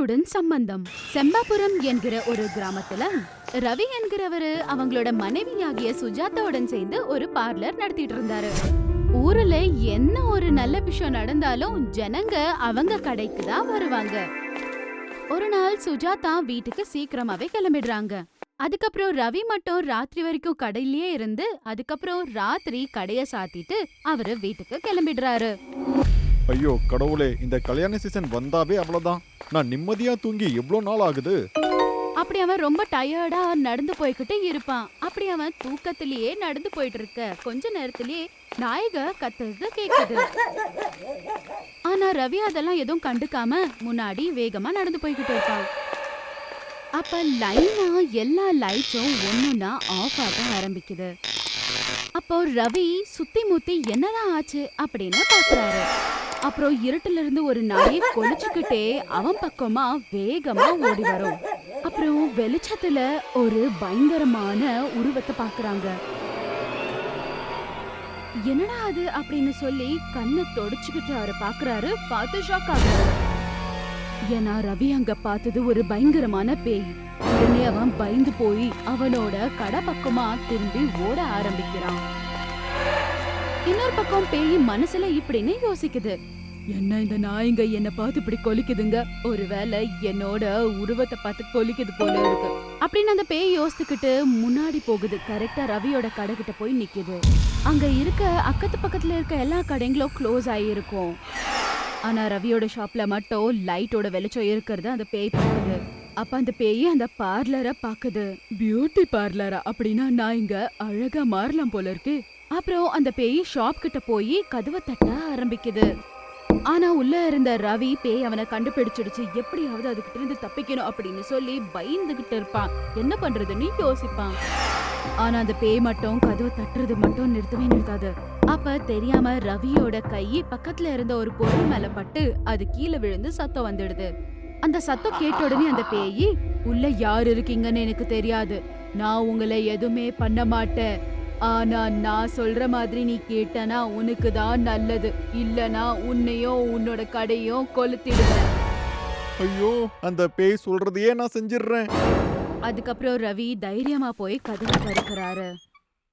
பேயுடன் சம்பந்தம். செம்பாபுரம் என்கிற ஒரு கிராமத்துல ரவி என்கிறவரு அவங்களோட மனைவியாகிய சுஜாதாவுடன் சேர்ந்து ஒரு பார்லர் நடத்திட்டு இருந்தாரு. ஊர்ல என்ன ஒரு நல்ல விஷயம் நடந்தாலும் ஜனங்க அவங்க கடைக்கு தான் வருவாங்க. ஒரு நாள் சுஜாதா வீட்டுக்கு சீக்கிரமாவே கிளம்பிடுறாங்க. அதுக்கப்புறம் ரவி மட்டும் ராத்திரி வரைக்கும் கடையிலேயே இருந்து அதுக்கப்புறம் ராத்திரி கடைய சாத்திட்டு அவரு வீட்டுக்கு கிளம்பிடுறாரு. ஐயோ கடவுளே, இந்த கல்யாண சீசன் வந்தாவே அவ்வளவுதான். நான் நிம்மதியா தூங்கி எவ்வளவு நாள் ஆகுது. அப்படி அவன் ரொம்ப டயர்டா நடந்து போய்கிட்டு இருப்பான். அப்படி அவன் தூக்கத்திலேயே நடந்து போயிட்டு இருக்க கொஞ்ச நேரத்திலேயே நாயக கத்துறது கேக்குது. ஆனா ரவி அதெல்லாம் எதுவும் கண்டுக்காம முன்னாடி வேகமா நடந்து போய்கிட்டு இருப்பான். அப்ப லைனா எல்லா லைட்ஸும் ஒன்னொன்னா ஆஃப் ஆக ஆரம்பிக்குது. அப்போ ரவி சுத்தி முத்தி என்னதான் ஆச்சு அப்படின்னு பாக்குறாரு. அப்புறம் இருட்டுல இருந்து ஒரு நாயை கொலைச்சுக்கிட்டே அவன் பக்கமா வேகமா ஓடி வரும். அப்புறம் வெளிச்சத்துல ஒரு பயங்கரமான உருவத்தை பாக்குறாங்க. என்னடா அது அப்படின்னு சொல்லி கண்ணை தொடச்சுக்கிட்டு அவரை பாக்குறாரு. பார்த்து ஷாக் ஆகுறாரு. ஏன்னா ரவி அங்க பார்த்தது ஒரு பயங்கரமான பேய். உடனே அவன் பயந்து போய் அவனோட கடை பக்கமா திரும்பி ஓட ஆரம்பிக்கிறான். இன்னொரு பக்கம் பேய் மனசுல இப்படின்னு யோசிக்குது. என்ன இந்த நாய்ங்க என்ன பார்த்து இப்படி கொலிக்குதுங்க, ஒருவேளை என்னோட உருவத்தை பார்த்து கொலிக்குது போல இருக்கு அப்படின்னு அந்த பேய் யோசிச்சுக்கிட்டு முன்னாடி போகுது. கரெக்டா ரவியோட கடை கிட்ட போய் நிக்குது. அங்க இருக்க அக்கத்து பக்கத்துல இருக்க எல்லா கடைங்களும் க்ளோஸ் ஆகிருக்கும். ஆனா ரவியோட ஷாப்ல மட்டும் லைட்டோட வெளிச்சம் இருக்கிறது அந்த பேய் பாக்குது. அப்ப அந்த பேய் அந்த பார்லரை பாக்குது. பியூட்டி பார்லரா அப்படின்னா நான் இங்க அழகா மாறலாம் போல இருக்கு. அப்புறம் அந்த பேய் ஷாப் கிட்ட போய் கதவை தட்ட ஆரம்பிக்குது. ஆனா உள்ள இருந்த ரவி பேய் அவனை கண்டுபிடிச்சிடுச்சு. எப்படியாவது அதுகிட்ட இருந்து தப்பிக்கணும் அப்படின்னு சொல்லி பயந்துகிட்டு இருப்பான். என்ன பண்றதுன்னு யோசிப்பான். ஆனா அந்த பேய் மட்டும் கதவை தட்டுறது மட்டும் நிறுத்தாது. அப்ப தெரியாம ரவியோட கை பக்கத்துல இருந்த ஒரு பொருள் மேல பட்டு அது கீழே விழுந்து சத்தம் வந்துடுது. அந்த சத்தம் கேட்ட உடனே அந்த பேய், உள்ள யாரு இருக்கீங்கன்னு எனக்கு தெரியாது, நான் உங்களை எதுவுமே பண்ண மாட்டேன், ஆனா நான் சொல்ற மாதிரி நீ கேட்டனா உனக்கு தான் நல்லது, இல்லனா உன்னையும் உன்னோட கடையும் கொளுத்திடுவேன். ஐயோ, அந்த பேய் சொல்றதையே நான் செஞ்சிடுறேன். அதுக்கப்புறம் ரவி தைரியமா போய் கதவை திறக்கிறாரு.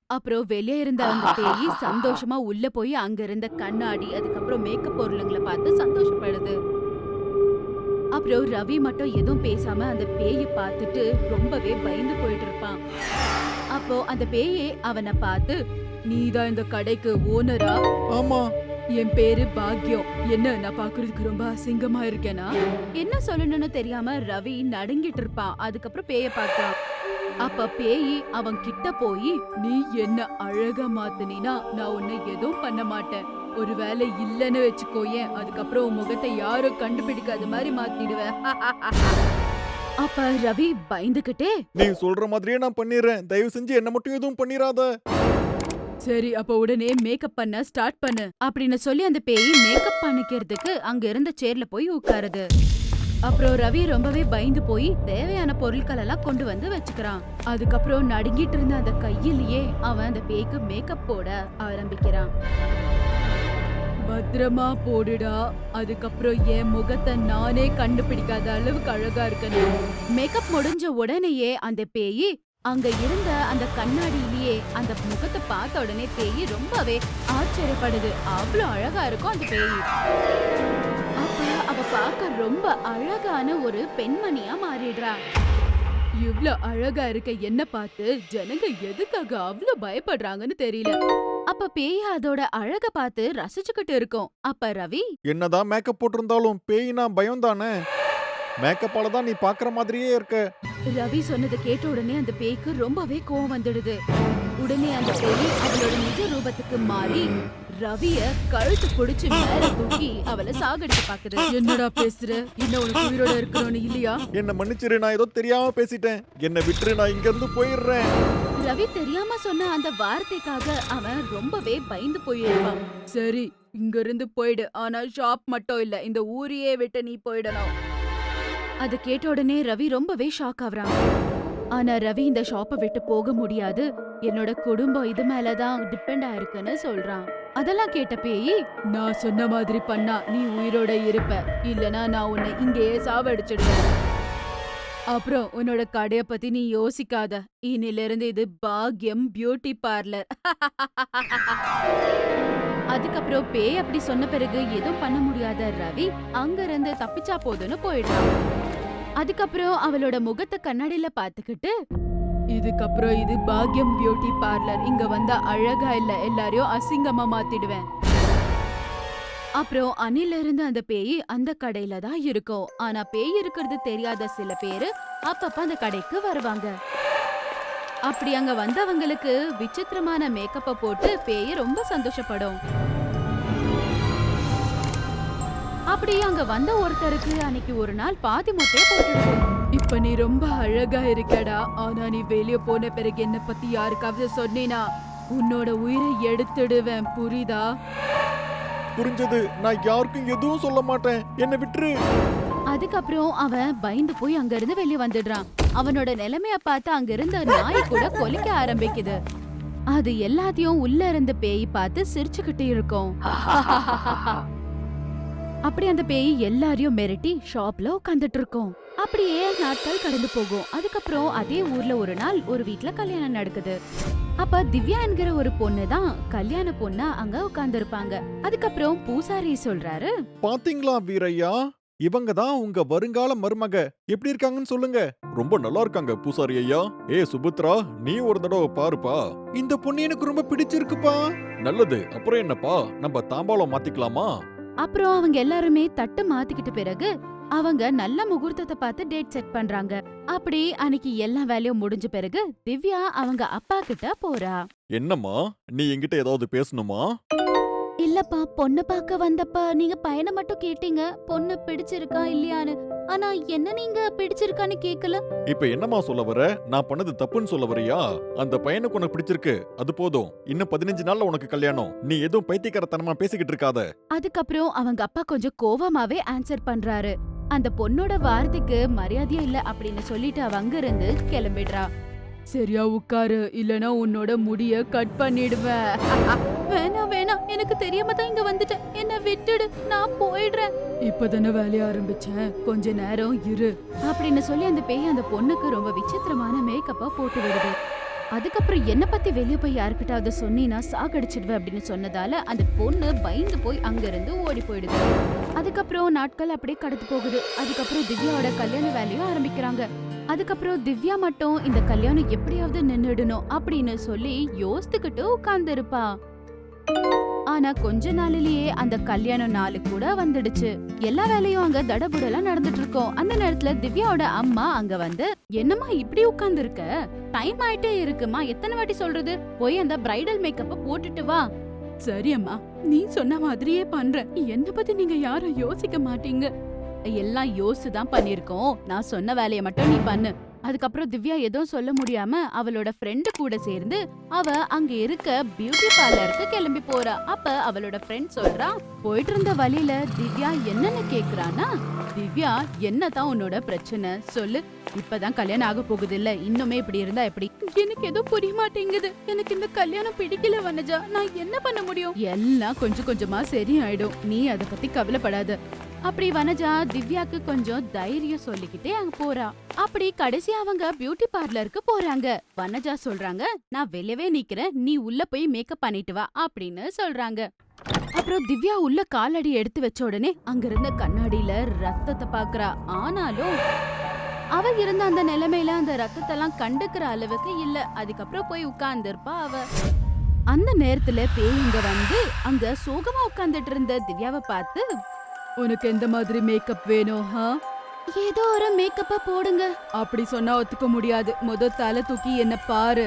அப்புறம் வெளியே இருந்த அந்த பேய் சந்தோஷமா உள்ள போய் அங்க இருந்த கண்ணாடி அதுக்கப்புறம் மேக்கப் பொருளுங்களை பார்த்து சந்தோஷப்படுது. அப்புறம் ரவி மட்டும் எதுவும் பேசாம அந்த பேயை பார்த்துட்டு ரொம்பவே பயந்து போயிட்டு இருப்பான். அப்போ அந்த பேயே அவனை பார்த்து, நீதான் இந்த கடைக்கு ஓனரா? ஆமா, என் பேரு பாக்யம். என்ன நான் பாக்குறதுக்கு ரொம்ப அசிங்கமா இருக்கேனா? என்ன சொல்லணும்னு தெரியாம ரவி நடுங்கிட்டு இருப்பான். அதுக்கப்புறம் பேய பார்த்தான். அப்ப பேயி அவன் கிட்ட போய், நீ என்ன அழகா மாத்துனா நான் உன்னை எதுவும் பண்ண மாட்டேன், ஒருவேளை இல்லன்னு வச்சுக்கோயேன், அதுக்கப்புறம் உன் முகத்தை யாரும் கண்டுபிடிக்காத மாதிரி மாத்திடுவேன். அப்ப ரவி பயந்துகிட்டே, நீ சொல்ற மாதிரியே நான் பண்ணிடுறேன், தயவு செஞ்சு என்ன மட்டும் எதுவும் பண்ணிராத. சரி அப்ப உடனே மேக்கப் பண்ண ஸ்டார்ட் பண்ணு அப்படின்னு சொல்லி அந்த பேய் மேக்கப் பண்ணிக்கிறதுக்கு அங்க இருந்த சேர்ல போய் உட்காருது. அப்புறம் ரவி ரொம்பவே பயந்து போய் தேவையான பொருட்கள் எல்லாம் கொண்டு வந்து வச்சுக்கிறான். அதுக்கப்புறம் நடுங்கிட்டு இருந்த அந்த கையிலேயே அவன் அந்த பேய்க்கு மேக்கப் போட ஆரம்பிக்கிறான். பத்திரமா போடுடா, அதுக்கப்புறம் என் முகத்தை நானே கண்டுபிடிக்காத அளவுக்கு அழகா இருக்கணும். மேக்கப் முடிஞ்ச உடனேயே அந்த பேய் அங்க இருந்த அந்த கண்ணாடியிலேயே அந்த முகத்தை பார்த்த உடனே பேய் ரொம்பவே ஆச்சரியப்படுது. அவ்வளவு அழகா இருக்கும் அந்த பேய். அப்ப அவ பார்க்க ரொம்ப அழகான ஒரு பெண்மணியா மாறிடுறா. இவ்ளோ அழகா இருக்க என்ன பார்த்து ஜனங்க எதுக்காக அவ்வளவு பயப்படுறாங்கன்னு தெரியல. அப்ப பேய் அதோட அழக பார்த்து ரசிச்சுக்கிட்டு இருக்கும். அப்ப ரவி, என்னதான் மேக்கப் போட்டிருந்தாலும் பேய்னா பயம் தானே, மேக்கப்பால தான் நீ பாக்குற மாதிரியே இருக்க. ரவி சொன்னதை கேட்ட உடனே அந்த பேய்க்கு ரொம்பவே கோவம் வந்துடுது. உடனே அந்த பேய் அவளோட நிஜ ரூபத்துக்கு மாறி ரவிய கழுத்து புடிச்சு மேல தூக்கி அவளை சாகடிக்க பாக்குது. என்னடா பேசுற, இன்னும் உனக்கு உயிரோட இருக்கணும்னு இல்லையா? என்ன மன்னிச்சிரு, நான் ஏதோ தெரியாம பேசிட்டேன், என்ன விட்டுரு, நான் இங்க இருந்து போயிடுறேன். ரவி தெரியாம சொன்ன அந்த வார்த்தைக்காக அவன் ரொம்பவே பயந்து போயிருப்பான். சரி இங்க இருந்து போயிடு, ஆனா ஷாப் மட்டும் இல்ல, இந்த ஊரையே விட்டு நீ போயிடணும். அது கேட்ட உடனே ரவி ரொம்பவே ஷாக் ஆகுறான். ஆனா ரவி இந்த ஷாப்பை விட்டு போக முடியாது, என்னோட குடும்பம் இது மேலதான் டிபெண்ட் ஆயிருக்குன்னு சொல்றான். அதெல்லாம் கேட்ட பேய், நான் சொன்ன மாதிரி பண்ணா நீ உயிரோட இருப்ப, இல்லனா நான் உன்னை இங்கேயே சாவடிச்சிடுவேன். அப்புறம் உன்னோட கடைய பத்தி நீ யோசிக்காத. இன்னில இருந்து இது பாக்யம் பியூட்டி பார்லர். அதுக்கப்புறம் பேய் அப்படி சொன்ன பிறகு எதுவும் பண்ண முடியாத ரவி அங்க இருந்து தப்பிச்சா போதுன்னு போயிடுறான். அதுக்கப்புறம் அவளோட முகத்தை கண்ணாடியில பாத்துக்கிட்டு, இதுக்கப்புறம் இது பாக்யம் பியூட்டி பார்லர், இங்க வந்தா அழகா இல்ல எல்லாரையும் அசிங்கமா மாத்திடுவேன். அப்புறம் அணில இருந்து அந்த பேய் அந்த கடையில தான் இருக்கும். ஆனா பேய் இருக்கிறது தெரியாத சில பேரு அப்பப்ப அந்த கடைக்கு வருவாங்க. அப்படி அங்க வந்தவங்களுக்கு விசித்திரமான மேக்கப்ப போட்டு பேய் ரொம்ப சந்தோஷப்படும். அப்படி அங்க வந்த ஒருத்தருக்கு அன்னைக்கு ஒரு நாள் பாதி மொட்டைய போட்டுடுது. இப்ப நீ ரொம்ப அழகா இருக்கடா, ஆனா நீ வெளிய போன பிறகு என்ன பத்தி யாருக்காவது சொன்னீனா உன்னோட உயிரை எடுத்துடுவேன், புரியுதா? புரிஞ்சது. நான் யாருக்கும் எதுவும் சொல்ல மாட்டேன், என்ன விட்டுரு. அதுக்கப்புறம் அவன் பயந்து போய் அங்க இருந்து வெளிய வந்துடுறான். அவனோட நிலைமைய பார்த்து அங்க இருந்த நாய் கூட கொலிக்க ஆரம்பிக்குது. அது எல்லாத்தையும் உள்ள இருந்து பேய் பார்த்து சிரிச்சுக்கிட்டு இருக்கும். அப்படி அந்த பேய் எல்லாரையும் மிரட்டி ஷாப்ல உட்காந்துட்டு இருக்கும். அப்படியே நாட்கள் கடந்து போகும். அதுக்கப்புறம் அதே ஊர்ல ஒரு நாள் ஒரு வீட்ல கல்யாணம் நடக்குது. அப்ப திவ்யா என்கிற ஒரு பொண்ணு தான் கல்யாண பொண்ணா அங்க உட்கார்ந்து இருப்பாங்க. அதுக்கப்புறம் பூசாரி சொல்றாரு, பாத்தீங்களா வீரையா, இவங்க தான் உங்க வருங்கால மருமக. எப்படி இருக்காங்கன்னு சொல்லுங்க. ரொம்ப நல்லா இருக்காங்க பூசாரி ஐயா. சுபத்ரா, நீ ஒரு தடவை பாருப்பா. இந்த பொண்ணு எனக்கு ரொம்ப பிடிச்சிருக்குப்பா. நல்லது. அப்புறம் என்னப்பா, நம்ம தாம்பாளம் மாத்திக்கலாமா? அப்புறம் அவங்க எல்லாருமே தட்டு மாத்திக்கிட்ட பிறகு அவங்க நல்ல முகூர்த்தத்தை பார்த்து டேட் செட் பண்றாங்க. அப்படி அன்னைக்கு எல்லா வேலையும் முடிஞ்ச பிறகு திவ்யா அவங்க அப்பா கிட்ட போறா. என்னம்மா, நீ என்கிட்ட ஏதாவது பேசணுமா? இல்லப்பா, பொண்ணு பார்க்க வந்தப்ப நீங்க பையனை மட்டும் கேட்டீங்க, பொண்ணு பிடிச்சிருக்கா இல்லையான்னு. ஆனா என்ன நீங்க பிடிச்சிருக்கான்னு கேக்கல. இப்ப என்னம்மா சொல்ல வர? நான் பண்ணது தப்புன்னு சொல்ல வரியா? அந்த பையனுக்கு உனக்கு பிடிச்சிருக்கு, அது போதும். இன்னும் 15 நாள்ல உனக்கு கல்யாணம். நீ எதுவும் பைத்தியக்காரத்தனமா பேசிக்கிட்டு இருக்காத. அதுக்கப்புறம் அவங்க அப்பா கொஞ்சம் கோவமாவே ஆன்சர் பண்றாரு. அந்த பொண்ணோட வார்த்தைக்கு மரியாதையே இல்ல அப்படின்னு சொல்லிட்டு அவ அங்க இருந்து கிளம்பிடுறா. சரியா உட்காரு, இல்லனா உன்னோட முடிய கட் பண்ணிடுவேன். வேணாம் வேணாம், எனக்கு தெரியாம தான் இங்க வந்துட்டேன், என்ன விட்டுடு, நான் போயிடுறேன். இப்பதானே வேலைய ஆரம்பிச்சேன், கொஞ்ச நேரம் இரு அப்படின்னு சொல்லி அந்த பேய் அந்த பொண்ணுக்கு ரொம்ப விசித்திரமான மேக்கப்பா போட்டு விடுது. அதுக்கப்புறம் என்ன பத்தி வெளிய போய் யாருக்கிட்டாவது சொன்னீனா சாகடிச்சிடுவேன் அப்படின்னு சொன்னதால அந்த பொண்ணு பயந்து போய் அங்க இருந்து ஓடி போயிடுது. அதுக்கப்புறம் நாட்கள் அப்படியே கடந்து போகுது. அதுக்கப்புறம் திவ்யாவோட கல்யாண வேலையும் ஆரம்பிக்கிறாங்க. அதுக்கப்புறம் திவ்யா மட்டும் இந்த கல்யாணம் எப்படியாவது நின்னுடணும் அப்படின்னு சொல்லி யோசித்துக்கிட்டு உட்கார்ந்து இருப்பா. ஆனா கொஞ்ச நாளிலேயே அந்த கல்யாண நாளு கூட வந்துடுச்சு. எல்லா வேலையும் அங்க தடபுடலாம் நடந்துட்டு இருக்கும். அந்த நேரத்துல திவ்யாவோட அம்மா அங்க வந்து, என்னம்மா இப்படி உட்கார்ந்து இருக்க, டைம் ஆயிட்டே இருக்குமா, எத்தனை வாட்டி சொல்றது, போய் அந்த பிரைடல் மேக்கப்ப போட்டுட்டு வா. சரி அம்மா, நீ சொன்ன மாதிரியே பண்றேன். என்ன பத்தி நீங்க யாரும் யோசிக்க மாட்டீங்க. எல்லாம் யோசிச்சுதான் பண்ணிருக்கோம், நான் சொன்ன வேலையை மட்டும் நீ பண்ணு. அதுக்கப்புறம் திவ்யா எதுவும் சொல்ல முடியாம அவளோட ஃப்ரெண்டு கூட சேர்ந்து அவ அங்க இருக்க பியூட்டி பார்லருக்கு கிளம்பி போறா. அப்ப அவளோட ஃப்ரெண்ட் சொல்றா, போயிட்டு இருந்த வழியில திவ்யா என்னன்னு கேக்குறானா, திவ்யா என்னதான் உன்னோட பிரச்சனை சொல்லு, இப்பதான் கல்யாணம் ஆக போகுது இல்ல, இன்னுமே இப்படி இருந்தா எப்படி? எனக்கு எதுவும் புரிய மாட்டேங்குது, எனக்கு இந்த கல்யாணம் பிடிக்கல வனஜா, நான் என்ன பண்ண முடியும்? எல்லாம் கொஞ்சம் கொஞ்சமா சரியாயிடும், நீ அத பத்தி கவலைப்படாத. அப்படி வனஜா திவ்யாக்கு கொஞ்சம் தைரியம் சொல்லிக்கிட்டே அங்க போறா. அப்படி கடைசி அவங்க பியூட்டி பார்லருக்கு போறாங்க. வனஜா சொல்றாங்க, நான் வெளியவே நிக்கிறேன், நீ உள்ள போய் மேக்கப் பண்ணிட்டு வா அப்படின்னு சொல்றாங்க. அப்புறம் திவ்யா உள்ள காலடி எடுத்து வச்ச உடனே அங்க இருந்த கண்ணாடியில ரத்தத்தை பாக்குறா. ஆனாலும் அவ இருந்த அந்த நிலைமையில அந்த ரத்தத்தெல்லாம் கண்டுக்கிற அளவுக்கு இல்ல. அதுக்கப்புறம் போய் உட்கார்ந்து இருப்பா அவ. அந்த நேரத்துல பேய்ங்க வந்து அங்க சோகமா உட்கார்ந்துட்டு இருந்த திவ்யாவை பார்த்து, உனக்கு எந்த மாதிரி மேக்கப் வேணும்? ஏதோ ஒரு மேக்கப்பா போடுங்க. அப்படி சொன்னா ஒத்துக்க முடியாது, தலை தூக்கி என்ன பாரு.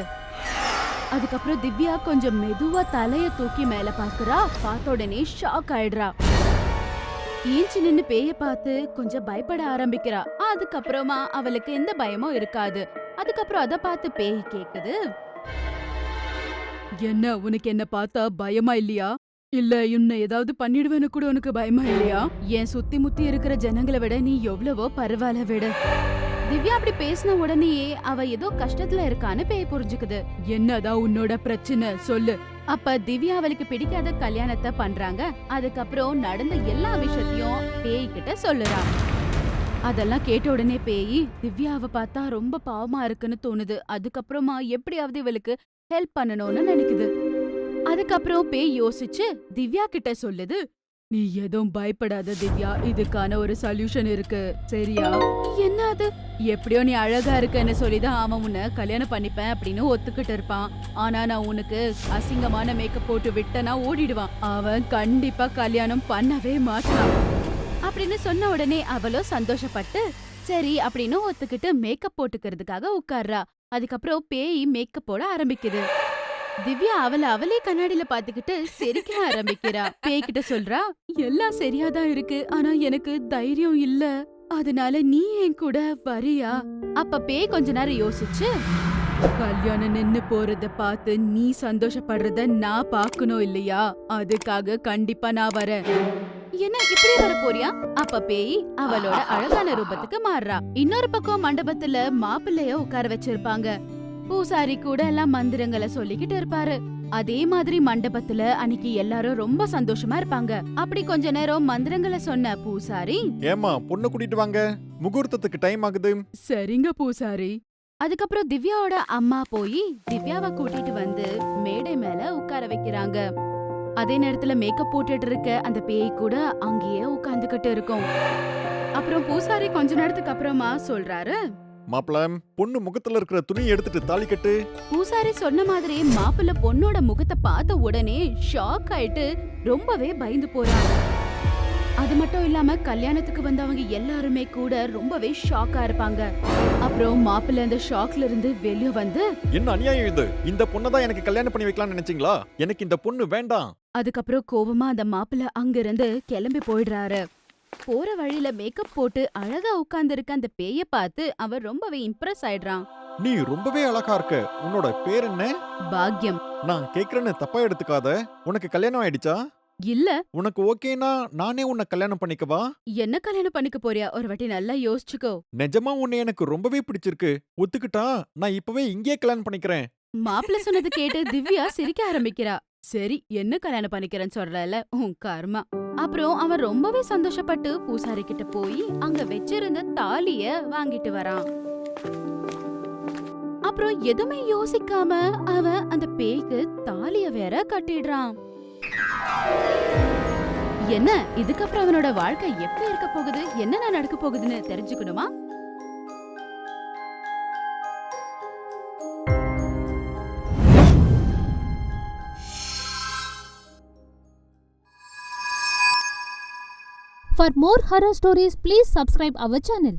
அதுக்கப்புறம் திவ்யா கொஞ்சம் மெதுவா தலைய தூக்கி மேல பாக்குறா. பார்த்த உடனே ஷாக் ஆயிடுறா. ஈஞ்சி நின்னு பேய பார்த்து கொஞ்சம் பயப்பட ஆரம்பிக்கிறா. அதுக்கப்புறமா அவளுக்கு எந்த பயமும் இருக்காது. அதுக்கப்புறம் அத பார்த்து பேய் கேக்குது, என்ன உனக்கு என்ன பார்த்தா பயமா இல்லையா? இல்ல இன்னும் ஏதாவது பண்ணிடுவேன்னு கூட உனக்கு பயமா இல்லையா? என் சுத்தி முத்தி இருக்கிற ஜனங்களை விட நீ எவ்வளவோ பரவாயில்ல விடு. திவ்யா அப்படி பேசின உடனேயே அவ ஏதோ கஷ்டத்துல இருக்கான்னு பேய் புரிஞ்சுக்குது. என்னதான் உன்னோட பிரச்சனை சொல்லு, அப்ப திவ்யா அவளுக்கு பிடிக்காத கல்யாணத்தை பண்றாங்க. அதுக்கப்புறம் நடந்த எல்லா விஷயத்தையும் பேய் கிட்ட சொல்லுறா. அதெல்லாம் கேட்ட உடனே பேய் திவ்யாவை பார்த்தா ரொம்ப பாவமா இருக்குன்னு தோணுது. அதுக்கப்புறமா எப்படியாவது இவளுக்கு ஹெல்ப் பண்ணணும்னு நினைக்குது. அதுக்கப்புறம் பேய் யோசிச்சு திவ்யா கிட்ட சொல்லுது, நீ எதுவும் பயப்படாத திவ்யா, இதுக்கான ஒரு சொல்யூஷன் இருக்கு, சரியா? என்ன அது? எப்படியோ நீ அழகா இருக்கன்னு சொல்லிதான் அவன் உன்னை கல்யாணம் பண்ணிப்பேன் அப்படின்னு ஒத்துக்கிட்டு இருப்பான். ஆனா நான் உனக்கு அசிங்கமான மேக்கப் போட்டு விட்டனா ஓடிடுவான். அவன் கண்டிப்பா கல்யாணம் பண்ணவே மாட்டான் அப்படின்னு சொன்ன உடனே அவளும் சந்தோஷப்பட்டு சரி அப்படின்னு ஒத்துக்கிட்டு மேக்கப் போட்டுக்கிறதுக்காக உட்கார்றா. அதுக்கப்புறம் பேய் மேக்கப் போட ஆரம்பிக்குது. திவ்யா அவளே கண்ணாடியில பாத்துக்கிட்டு சிரிக்க ஆரம்பிக்கிறா. பேய் கிட்ட சொல்றா, எல்லாம் சரியாதான் இருக்கு, ஆனா எனக்கு தைரியம் இல்ல, அதனால நீ என் கூட வரியா? அப்ப பேய் கொஞ்ச நேரம் யோசிச்சு, கல்யாணம் நின்னு போறத பார்த்து நீ சந்தோஷப்படுறத நான் பாக்கணும் இல்லையா? அதுக்காக கண்டிப்பா நான் வரேன். என்ன இப்படி வர போறியா? அப்ப பேய் அவளோட அழகான ரூபத்துக்கு மாறுறா. இன்னொரு பக்கம் மண்டபத்துல மாப்பிள்ளைய உட்கார வச்சிருப்பாங்க. பூசாரி கூட எல்லாம் மந்திரங்களை சொல்லிக்கிட்டு இருப்பாரு. அதே மாதிரி மண்டபத்துல அன்னைக்கு எல்லாரும் ரொம்ப சந்தோஷமா இருப்பாங்க. அப்படி கொஞ்ச நேரம் மந்திரங்களை சொன்ன பூசாரி, ஏமா பொண்ணு கூட்டிட்டு வாங்க, முகூர்த்தத்துக்கு டைம் ஆகுது. சரிங்க பூசாரி. அதுக்கப்புறம் திவ்யாவோட அம்மா போய் திவ்யாவை கூட்டிட்டு வந்து மேடை மேல உட்கார வைக்கிறாங்க. அதே நேரத்துல மேக்கப் போட்டுட்டு இருக்க அந்த பேய் கூட அங்கேயே உட்கார்ந்துகிட்டு இருக்கும். அப்புறம் பூசாரி கொஞ்ச நேரத்துக்கு அப்புறமா சொல்றாரு, மாப்பிள, பொண்ணு முகத்துல இருக்கிற துணி எடுத்துட்டு தாலி கட்டு. பூசாரி சொன்ன மாதிரி மாப்பிள்ளை பொண்ணோட முகத்தை பார்த்த உடனே ஷாக் ஆயிட்டு ரொம்பவே பயந்து போறாங்க. அது மட்டும் இல்லாம கல்யாணத்துக்கு வந்தவங்க எல்லாருமே கூட ரொம்பவே ஷாக்கா இருப்பாங்க. அப்புறம் மாப்பிள்ளை அந்த ஷாக்ல இருந்து வெளிய வந்து, என்ன அநியாயம் இது? இந்த பொண்ணை தான் எனக்கு கல்யாணம் பண்ணி வைக்கலாம்னு நினைச்சீங்களா? எனக்கு இந்த பொண்ணு வேண்டாம். அதுக்கப்புறம் கோவமா அந்த மாப்பிள்ளை அங்கிருந்து கிளம்பி போயிடுறாரு. போற வழியில மேக்கப் போட்டு அழகா உட்கார்ந்து இருக்க அந்த பேய பார்த்து அவர் ரொம்பவே இம்ப்ரெஸ் ஆயிடுறான். நீ ரொம்பவே அழகா இருக்க. உன்னோட பேர் என்ன? பாக்யம். நான் கேக்குறேன்னு தப்பா எடுத்துக்காத. உனக்கு கல்யாணம் ஆயிடுச்சா? இல்ல. உனக்கு ஓகேனா நானே உன்னை கல்யாணம் பண்ணிக்கவா? என்ன கல்யாணம் பண்ணிக்க போறியா? ஒரு வாட்டி நல்லா யோசிச்சுக்கோ. நிஜமா உன்னை எனக்கு ரொம்பவே பிடிச்சிருக்கு. ஒத்துக்கிட்டா நான் இப்பவே இங்கேயே கல்யாணம் பண்ணிக்கிறேன். மாப்பிள்ள சொன்னது கேட்டு திவ்யா சிரிக்க ஆரம்பிக்கிறா. சரி, என்ன கல்யாணம் பண்ணிக்கிறேன்னு சொல்றல, உன் கர்மா. அப்புறம் அவன் ரொம்பவே சந்தோஷப்பட்டு பூசாரி கிட்ட போய் அங்க வச்சிருந்த தாலிய வாங்கிட்டு வரான். அப்புறம் எதுவுமே யோசிக்காம அவன் அந்த பேய்க்கு தாலிய வேற கட்டிடுறான். என்ன இதுக்கப்புறம் அவனோட வாழ்க்கை எப்படி இருக்க போகுது, என்ன நடக்க போகுதுன்னு தெரிஞ்சுக்கணுமா? For more horror stories, please subscribe our channel.